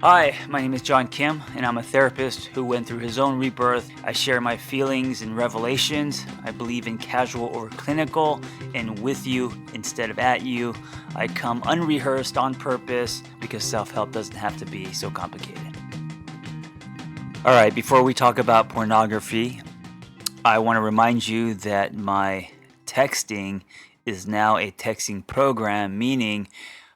Hi, my name is John Kim, and I'm a therapist who went through his own rebirth. I share my feelings and revelations. I believe in casual over clinical and with you instead of at you. I come unrehearsed on purpose because self help doesn't have to be so complicated. All right, before we talk about pornography, I want to remind you that my texting is now a texting program, meaning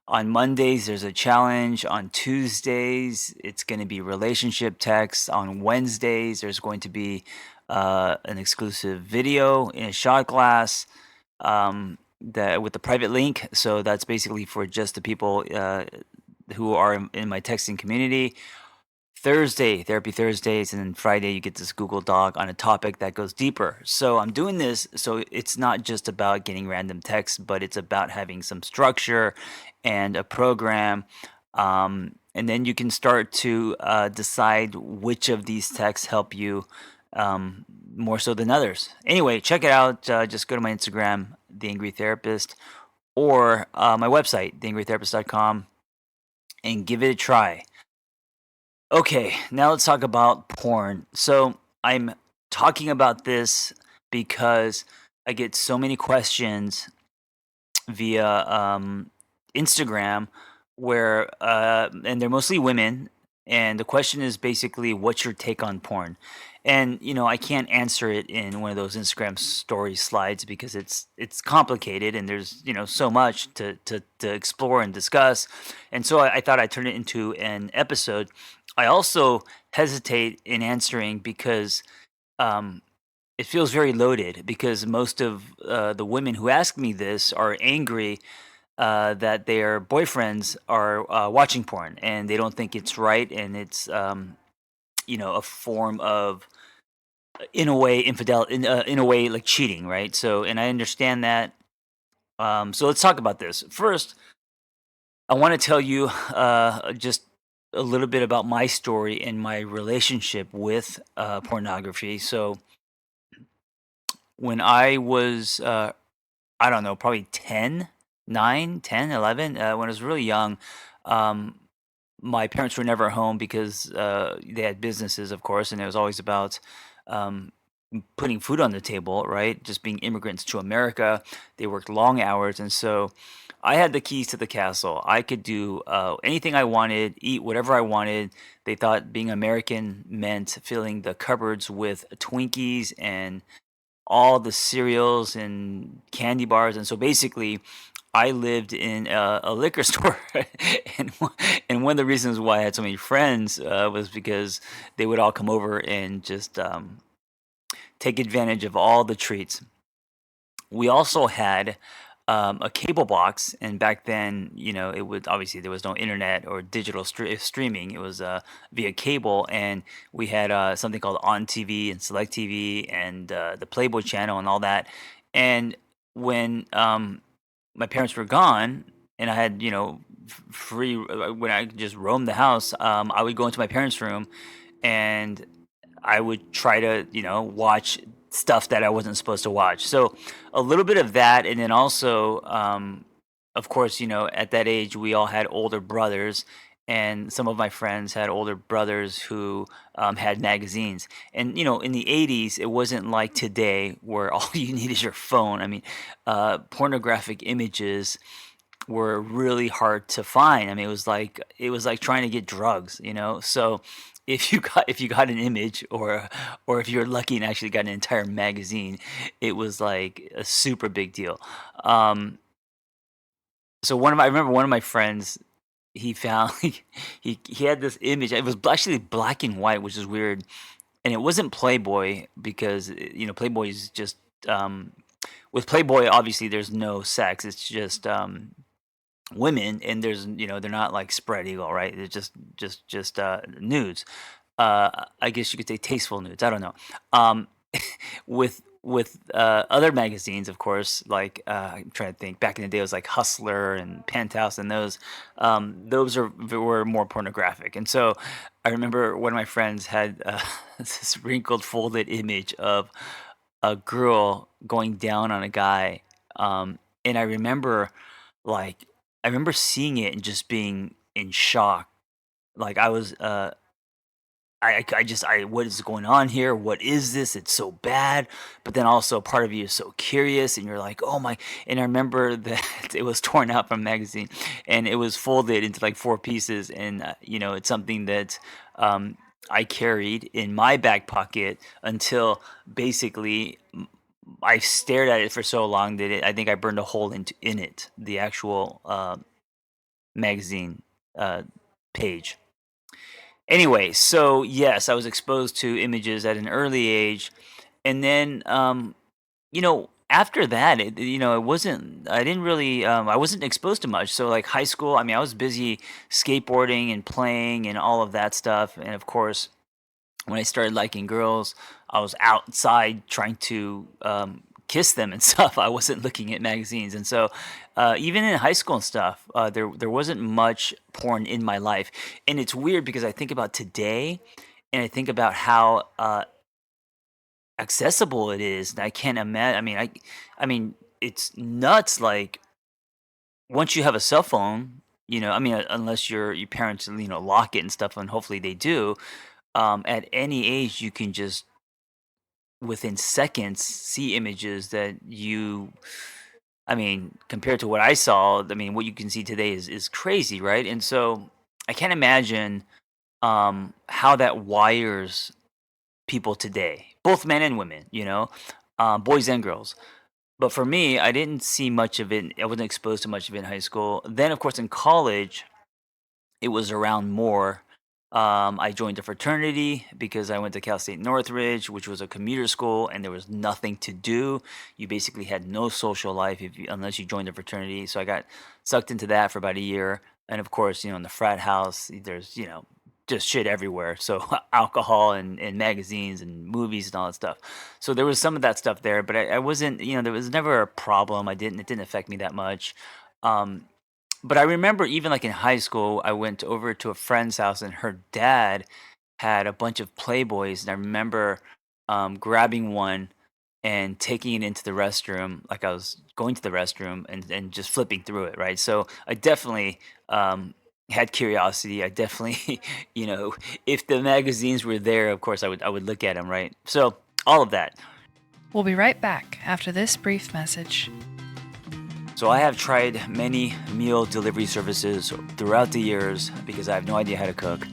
on Mondays, there's a challenge. On Tuesdays, it's going to be relationship text. On Wednesdays, there's going to be an exclusive video in a shot glass that with the private link. So that's basically for just the people who are in my texting community. Thursday, Therapy Thursdays, and then Friday, you get this Google Doc on a topic that goes deeper. So I'm doing this so it's not just about getting random texts, but it's about having some structure and a program. And then you can start to decide which of these texts help you more so than others. Anyway, check it out. Just go to my Instagram, The Angry Therapist, or my website, theangrytherapist.com, and give it a try. Okay, now let's talk about porn. So I'm talking about this because I get so many questions via Instagram where, and they're mostly women. And the question is basically, what's your take on porn? And I can't answer it in one of those Instagram story slides because it's complicated and there's so much to explore and discuss. And so I thought I'd turn it into an episode. I also hesitate in answering because um, it feels very loaded because most of the women who ask me this are angry that their boyfriends are watching porn and they don't think it's right and it's a form of in a way in a way like cheating, right? So and I understand that. So let's talk about this first. I want to tell you just a little bit about my story and my relationship with pornography. So when I was I don't know, probably 10, 9, 10, 11. When I was really young, um, my parents were never home because they had businesses, of course, and it was always about um, putting food on the table, right? Just being immigrants to America. They worked long hours. And so I had the keys to the castle. I could do anything I wanted, eat whatever I wanted. They thought being American meant filling the cupboards with Twinkies and all the cereals and candy bars, and so basically, I lived in a liquor store, and one of the reasons why I had so many friends was because they would all come over and just take advantage of all the treats. We also had a cable box, and back then, it would obviously there was no internet or digital streaming. It was via cable, and we had something called On TV and Select TV and the Playboy channel and all that. And when my parents were gone, and I had free when I could just roam the house, I would go into my parents' room and I would try to, watch stuff that I wasn't supposed to watch. So a little bit of that, and then also, of course, at that age, we all had older brothers, and some of my friends had older brothers who had magazines. And in the '80s, it wasn't like today, where all you need is your phone. I mean, pornographic images were really hard to find. I mean, it was like trying to get drugs, So if you got an image or if you're lucky and actually got an entire magazine, it was like a super big deal. Um, so I remember one of my friends, he found he had this image. It was actually black and white, which is weird, and it wasn't Playboy because Playboy is just with Playboy. Obviously, there's no sex. It's just women, and there's they're not like spread eagle, right? It's just nudes. I guess you could say tasteful nudes. I don't know. um with other magazines, of course, like I'm trying to think, back in the day it was like Hustler and Penthouse, and those were more pornographic. And so I remember one of my friends had this wrinkled folded image of a girl going down on a guy. And I remember, like, I remember seeing it and just being in shock Like I was, what is going on here? What is this? It's so bad. But then also part of you is so curious and you're like, oh my. And I remember that it was torn out from a magazine and it was folded into like four pieces. And, it's something that I carried in my back pocket until basically I stared at it for so long that I think I burned a hole in it, the actual magazine uh, page. Anyway, so yes, I was exposed to images at an early age, and then after that, it wasn't. I didn't really. I wasn't exposed to much. So like high school, I mean, I was busy skateboarding and playing and all of that stuff, and of course, when I started liking girls, I was outside trying to kiss them and stuff. I wasn't looking at magazines, and so even in high school and stuff, there wasn't much porn in my life. And it's weird because I think about today, and I think about how accessible it is. And I can't imagine. I mean, it's nuts. Like once you have a cell phone, unless your parents lock it and stuff, and hopefully they do. At any age, you can just within seconds see images that compared to what I saw, what you can see today is crazy, right? And so I can't imagine how that wires people today, both men and women, boys and girls. But for me, I didn't see much of it. I wasn't exposed to much of it in high school. Then, of course, in college, it was around more. I joined a fraternity because I went to Cal State Northridge, which was a commuter school, and there was nothing to do. You basically had no social life unless you joined a fraternity. So I got sucked into that for about a year. And of course, in the frat house, there's, just shit everywhere. So alcohol and magazines and movies and all that stuff. So there was some of that stuff there, but I wasn't, there was never a problem. It didn't affect me that much. Um, but I remember even like in high school, I went over to a friend's house and her dad had a bunch of Playboys. And I remember grabbing one and taking it into the restroom, like I was going to the restroom and just flipping through it, right? So I definitely had curiosity. I definitely, if the magazines were there, of course I would look at them, right? So all of that. We'll be right back after this brief message. So I have tried many meal delivery services throughout the years because I have no idea how to cook.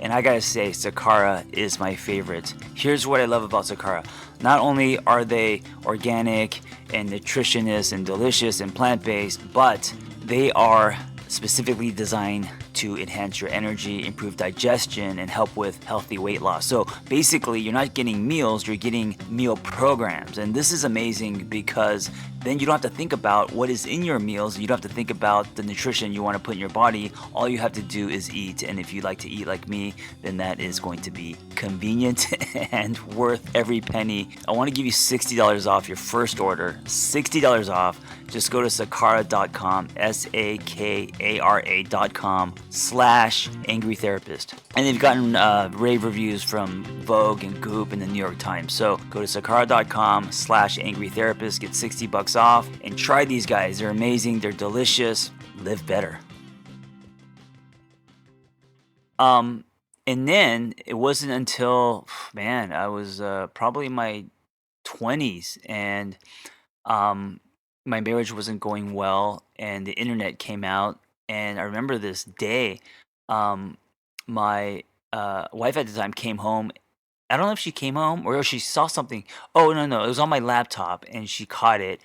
And I gotta say, Sakara is my favorite. Here's what I love about Sakara. Not only are they organic and nutritious and delicious and plant-based, but they are specifically designed to enhance your energy, improve digestion, and help with healthy weight loss. So basically, you're not getting meals, you're getting meal programs. And this is amazing because then you don't have to think about what is in your meals. You don't have to think about the nutrition you want to put in your body. All you have to do is eat. And if you like to eat like me, then that is going to be convenient and worth every penny. I want to give you $60 off your first order. $60 off. Just go to sakara.com, sakara.com/angrytherapist. And they've gotten rave reviews from Vogue and Goop and the New York Times. So go to sakara.com/angrytherapist, get $60 off, and try these guys. They're amazing. They're delicious. Live better. And then it wasn't until, man, I was probably in my 20s, and my marriage wasn't going well, and the internet came out. And I remember this day, um, my wife at the time came home. I don't know if she came home or she saw something. Oh, no, no, it was on my laptop, and she caught it.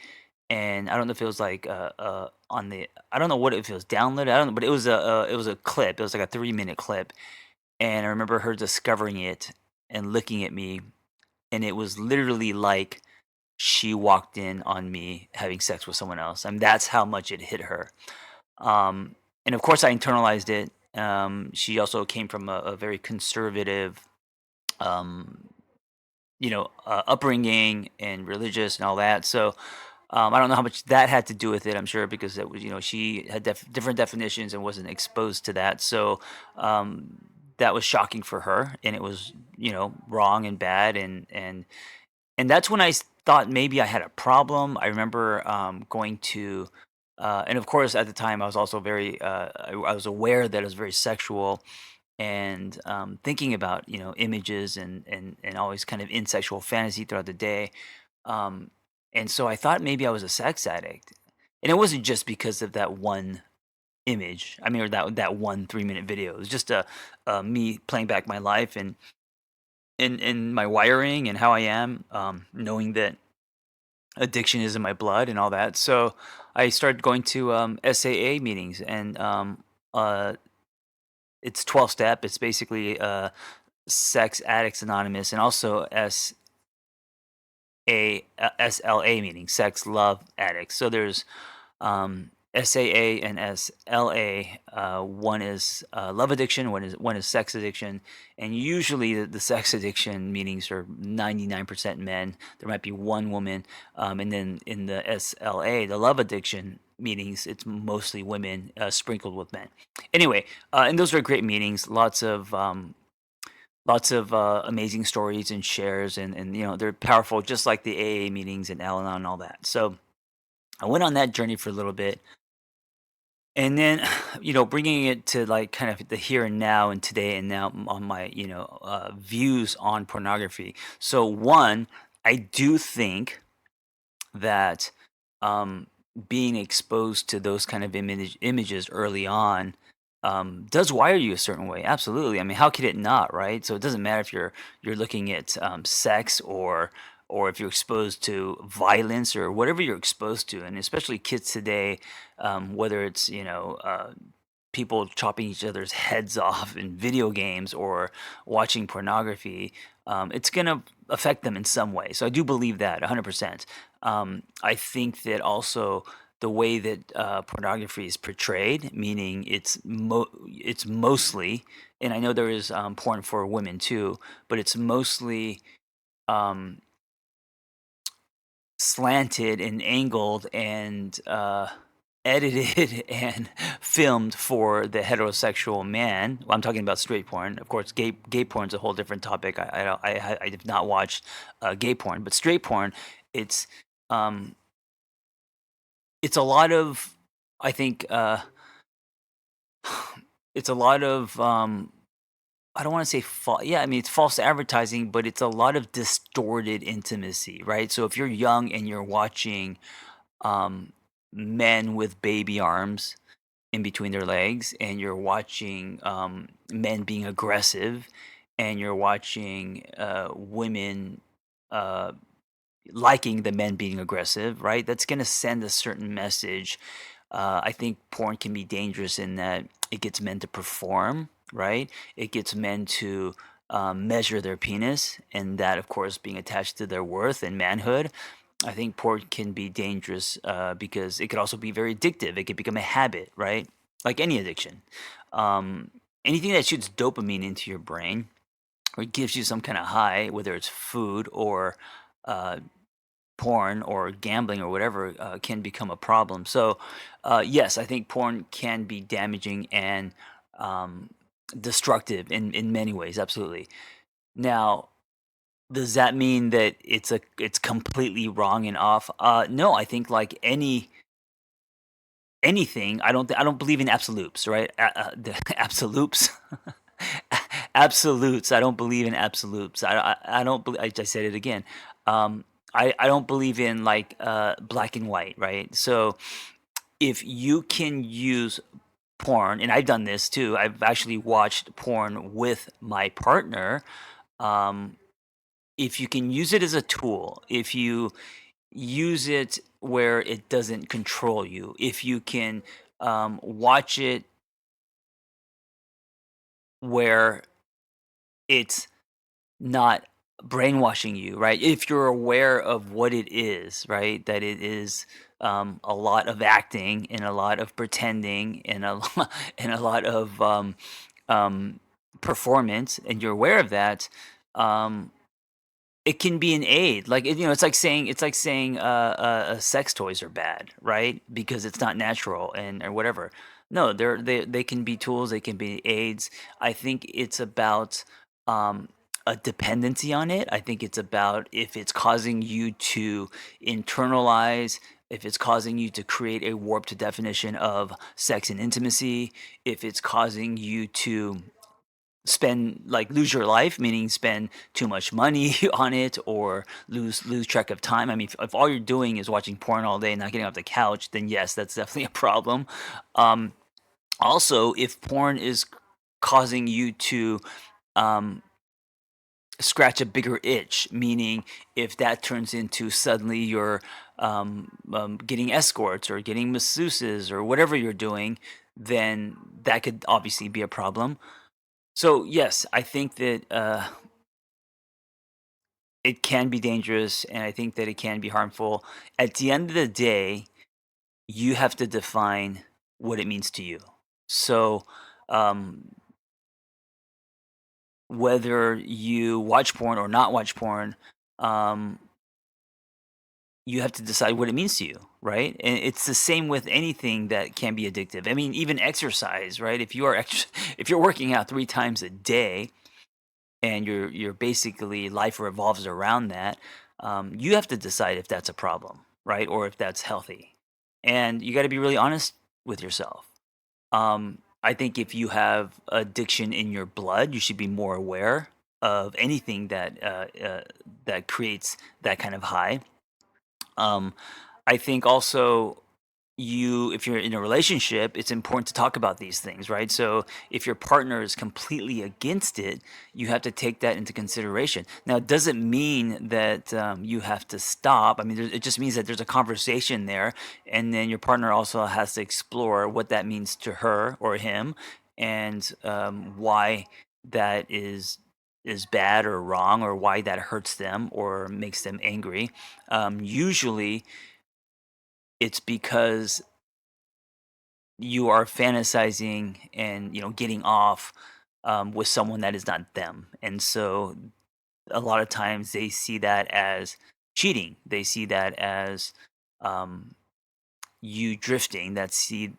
And I don't know if it was like on the. I don't know what if it was downloaded. I don't know, but it was a clip. It was like a 3-minute clip, and I remember her discovering it and looking at me, and it was literally like she walked in on me having sex with someone else. I mean, that's how much it hit her. And of course, I internalized it. She also came from a very conservative, um, upbringing and religious and all that. So I don't know how much that had to do with it. I'm sure because it was, she had different definitions and wasn't exposed to that. So that was shocking for her, and it was, wrong and bad, and that's when thought maybe I had a problem. I remember going to, and of course at the time I was also very, I was aware that it was very sexual. and thinking about images and always kind of in sexual fantasy throughout the day. Um, and so I thought maybe I was a sex addict, and it wasn't just because of that one image. I mean, or that one 3 minute video. It was just me playing back my life and my wiring and how I am, knowing that addiction is in my blood and all that. So I started going to SAA meetings, and uh, it's 12 step. It's basically Sex Addicts Anonymous, and also SLA, meaning Sex Love Addicts. So there's SAA and SLA. One is love addiction. One is sex addiction, and usually the sex addiction meetings are 99% men. There might be one woman, and then in the SLA, the love addiction meetings, it's mostly women sprinkled with men. Anyway, and those are great meetings. Lots of amazing stories and shares, and they're powerful, just like the AA meetings and Al-Anon and all that. So I went on that journey for a little bit, and then bringing it to like kind of the here and now and today and now on my views on pornography. So one, I do think that um, being exposed to those kind of images early on does wire you a certain way. Absolutely. I mean, how could it not, right? So it doesn't matter if you're looking at sex, or if you're exposed to violence or whatever you're exposed to, and especially kids today, whether it's people chopping each other's heads off in video games or watching pornography, it's going to affect them in some way. So I do believe that 100%. I think that also the way that pornography is portrayed, meaning it's mostly, and I know there is porn for women too, but it's mostly um, slanted and angled and edited and filmed for the heterosexual man. Well, I'm talking about straight porn. Of course, gay porn's a whole different topic. I have not watched gay porn, but straight porn, it's um, it's a lot of, I think, it's a lot of I don't want to say yeah, I mean it's false advertising, but it's a lot of distorted intimacy, right? So if you're young and you're watching um, men with baby arms in between their legs, and you're watching men being aggressive, and you're watching women uh, liking the men being aggressive, right? That's going to send a certain message. I think porn can be dangerous in that it gets men to perform, right? It gets men to measure their penis, and that, of course, being attached to their worth and manhood. I think porn can be dangerous because it could also be very addictive. It could become a habit, right? Like any addiction. Um, Anything that shoots dopamine into your brain or gives you some kind of high, whether it's food or uh, porn or gambling or whatever, can become a problem. So, yes, I think porn can be damaging and um, destructive in many ways. Absolutely. Now, does that mean that it's completely wrong and off? No, I think like anything, I don't believe in absolutes, right? The absolutes, absolutes. I don't believe in absolutes. I don't. I said it again. Um, I don't believe in like black and white, right? So if you can use porn, and I've done this too. I've actually watched porn with my partner. Um, if you can use it as a tool, if you use it where it doesn't control you, if you can watch it where it's not brainwashing you, right? If you're aware of what it is, right? That it is a lot of acting and a lot of pretending and and a lot of um, performance, and you're aware of that. Um, it can be an aid. Like it's like saying sex toys are bad, right? Because it's not natural and or whatever. No, they can be tools. They can be aids. I think it's about um, a dependency on it. I think it's about if it's causing you to internalize. If it's causing you to create a warped definition of sex and intimacy, if it's causing you to spend like lose your life, meaning spend too much money on it or lose track of time. I mean, if all you're doing is watching porn all day and not getting off the couch, then yes, that's definitely a problem. Um, Also, if porn is causing you to um, scratch a bigger itch, meaning if that turns into suddenly you're getting escorts or getting masseuses or whatever you're doing, then that could obviously be a problem. So yes, I think that it can be dangerous, and I think that it can be harmful. At the end of the day, you have to define what it means to you. So um, whether you watch porn or not watch porn, um, you have to decide what it means to you, right? And it's the same with anything that can be addictive. I mean, even exercise, right? If you are if you're working out 3 times a day and your basically life revolves around that, you have to decide if that's a problem, right, or if that's healthy, and you got to be really honest with yourself. I think if you have addiction in your blood, you should be more aware of anything that creates that kind of high. Um, I think also if you're in a relationship, it's important to talk about these things, right? So if your partner is completely against it, you have to take that into consideration. Now, it doesn't mean that you have to stop. I mean, it just means that there's a conversation there, and then your partner also has to explore what that means to her or him, and why that is bad or wrong, or why that hurts them or makes them angry. Usually, it's because you are fantasizing and getting off with someone that is not them, and so a lot of times they see that as cheating. They see that as um, you drifting. That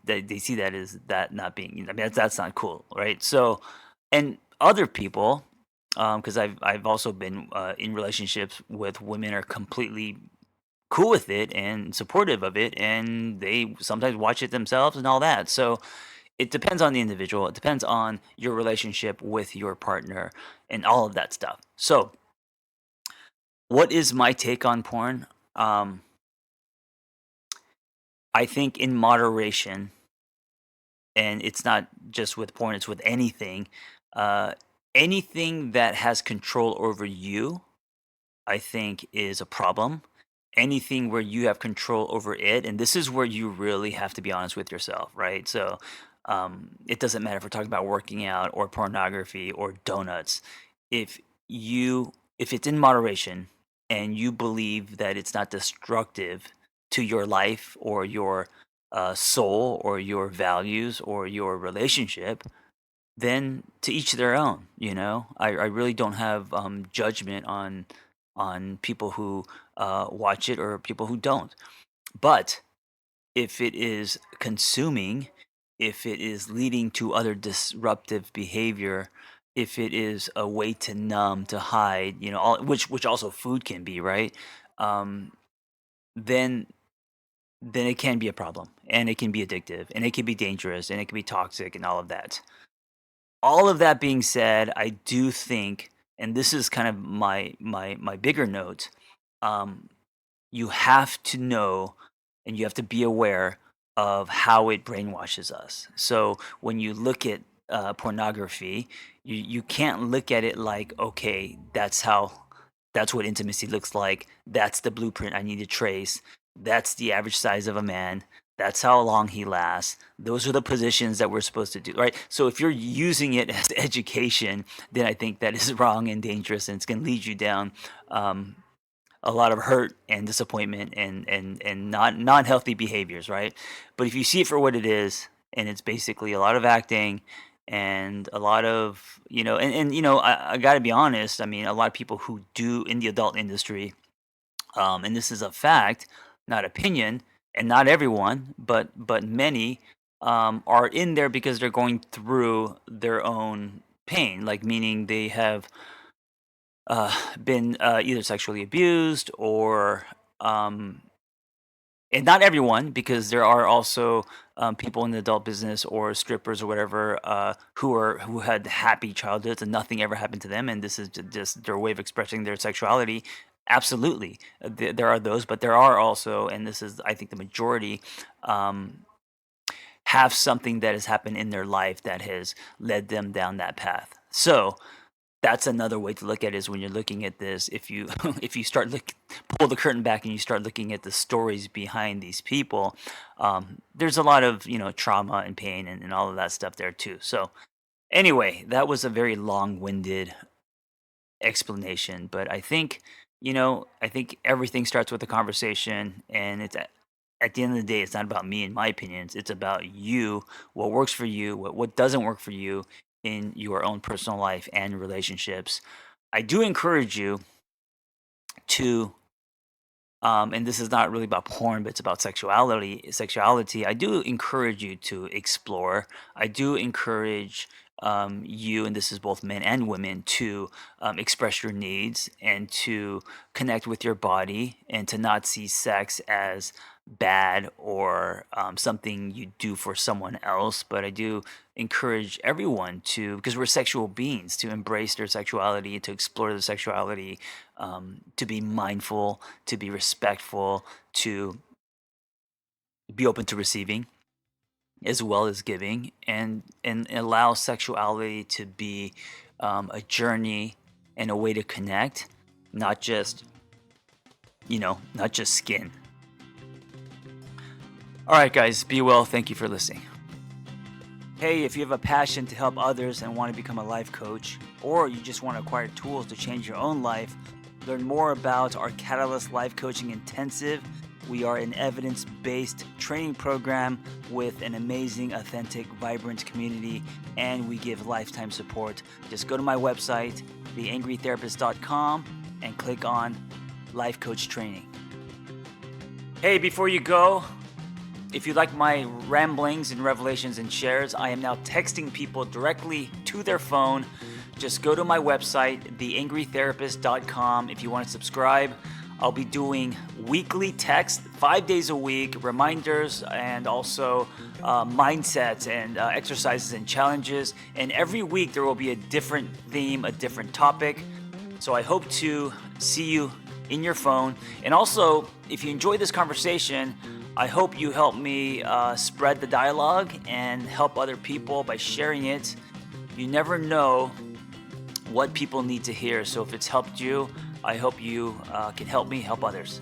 they see that as that not being. I mean, that's not cool, right? So, and other people, because I've also been in relationships with women are completely cool with it and supportive of it, and they sometimes watch it themselves and all that. So it depends on the individual. It depends on your relationship with your partner and all of that stuff. So, what is my take on porn? Um, I think in moderation, and it's not just with porn; it's with anything. Uh, Anything that has control over you, I think, is a problem. Anything where you have control over it, and this is where you really have to be honest with yourself, right? So, it doesn't matter if we're talking about working out or pornography or donuts. If if it's in moderation and you believe that it's not destructive to your life or your soul or your values or your relationship, then to each their own. I really don't have judgment on people who watch it or people who don't. But if it is consuming, if it is leading to other disruptive behavior, if it is a way to numb, to hide, which also food can be, right? Um, then then it can be a problem, and it can be addictive, and it can be dangerous, and it can be toxic, and all of that. All of that being said, I do think, and this is kind of my bigger note, um, you have to know and you have to be aware of how it brainwashes us. So when you look at pornography, you can't look at it like, okay, that's what intimacy looks like. That's the blueprint I need to trace. That's the average size of a man. That's how long he lasts. Those are the positions that we're supposed to do, right? So if you're using it as education, then I think that is wrong and dangerous, and it's going to lead you down um, a lot of hurt and disappointment and not non-healthy behaviors, right? But if you see it for what it is, and it's basically a lot of acting and a lot of and I got to be honest. I mean, a lot of people who do in the adult industry, and this is a fact, not opinion, and not everyone, but many are in there because they're going through their own pain, like meaning they have been either sexually abused or um, and not everyone, because there are also people in the adult business or strippers or whatever who had happy childhoods and nothing ever happened to them, and this is just their way of expressing their sexuality. Absolutely, there are those, but there are also, and this is I think the majority, um, have something that has happened in their life that has led them down that path. So that's another way to look at it, is when you're looking at this, if you if you pull the curtain back and you start looking at the stories behind these people, there's a lot of trauma and pain and all of that stuff there too. So anyway, that was a very long-winded explanation, but I think everything starts with a conversation, and it's at the end of the day, it's not about me and my opinions. It's about you, what works for you, what doesn't work for you in your own personal life and relationships. I do encourage you to, and this is not really about porn, but it's about sexuality. Sexuality. I do encourage you to explore. I do encourage you, and this is both men and women, to express your needs and to connect with your body and to not see sex as bad or something you do for someone else. But I do encourage everyone to, because we're sexual beings, to embrace their sexuality, to explore their sexuality, to be mindful, to be respectful, to be open to receiving as well as giving, and allow sexuality to be a journey and a way to connect, not just not just skin. All right, guys, be well. Thank you for listening. Hey, if you have a passion to help others and want to become a life coach, or you just want to acquire tools to change your own life, learn more about our Catalyst Life Coaching Intensive. We are an evidence-based training program with an amazing, authentic, vibrant community, and we give lifetime support. Just go to my website, theangrytherapist.com, and click on Life Coach Training. Hey, before you go, if you like my ramblings and revelations and shares, I am now texting people directly to their phone. Just go to my website, theangrytherapist.com. If you want to subscribe, I'll be doing weekly text, 5 days a week, reminders, and also mindsets and exercises and challenges. And every week there will be a different theme, a different topic. So I hope to see you in your phone. And also, if you enjoy this conversation, I hope you help me spread the dialogue and help other people by sharing it. You never know what people need to hear. So if it's helped you, I hope you can help me help others.